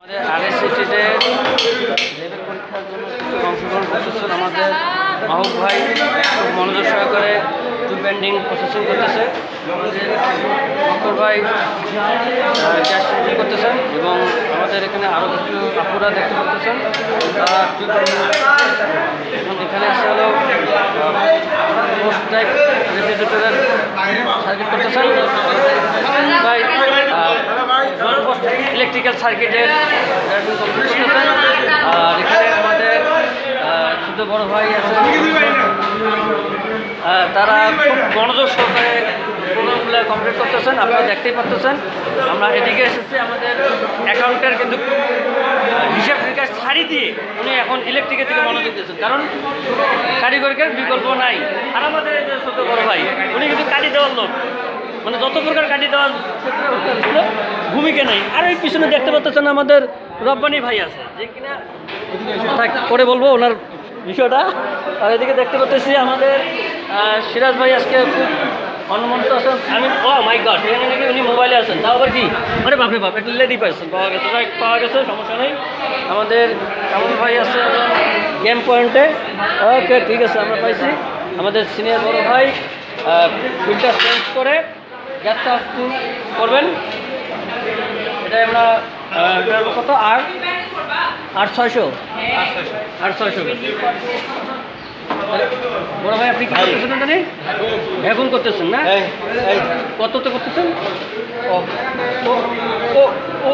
আরএসসিটিতে level পরীক্ষার জন্য কিছু অংশগ্রহণ করতেছেন আমাদের মাহবুব ভাই খুব মনোযোগ সহকারে টু পেন্ডিং প্রসেসিং করতেছে। ফখর ভাই ক্যাশ এন্ট্রি করতেছেন এবং আমাদের এখানে আরও কিছু আপুরা দেখতে পাচ্ছেন তারা টু পেন্ডিং এবং এখানে আসে হলো পোস্ট টাইপ রেফ্রিজারেটরের সার্কিট করতেছেন ভাই ইলেকট্রিক্যাল সার্কিটের কমপ্লিট করতেছেন। আর এখানে আমাদের ছোট বড় ভাই আছে তারা খুব মনোযোগ সহকারে প্রোগ্রামগুলো কমপ্লিট করতেছেন, আপনারা দেখতেই পাচ্ছেন। আমরা এদিকে এসেছি আমাদের অ্যাকাউন্টের কিন্তু হিসাব নিকাশ ছাড়ি দিয়ে উনি এখন ইলেকট্রিকের দিকে মনোযোগ দিয়েছেন, কারণ কারিগরিকের বিকল্প নাই। আর আমাদের এই যে ছোট বড় ভাই উনি কিন্তু কাটি দেওয়ার লোক, মানে যত প্রকার কাটি দেওয়ার ক্ষেত্রে ভূমিকা নেই। আর ওই পিছনে দেখতে পাচ্ছেন আমাদের রব্বানি ভাই আছে, যে কিনা করে বলবো ওনার বিষয়টা। আর এদিকে দেখতে পাচ্ছি আমাদের সিরাজ ভাই আজকে খুব অনুমন্ত আছেন। আমি মাই গড, এখানে নাকি উনি মোবাইলে আছেন, তাও আবার কি আরে বাপরে বাপ, একটা লেডি পাইছেন পাওয়া গেছে, সমস্যা নেই। আমাদের কামরুল ভাই আছে গেম পয়েন্টে, ওকে ঠিক আছে আমরা পাইছি। আমাদের সিনিয়র বড় ভাই ফিল্টার চেঞ্জ করে গ্যাসটা করবেন, এটাই আমরা কত 8,600 বড় ভাই আপনি কি করতেছেন জানি এখন করতেছেন না, কততে করতেছেন? ও ও ও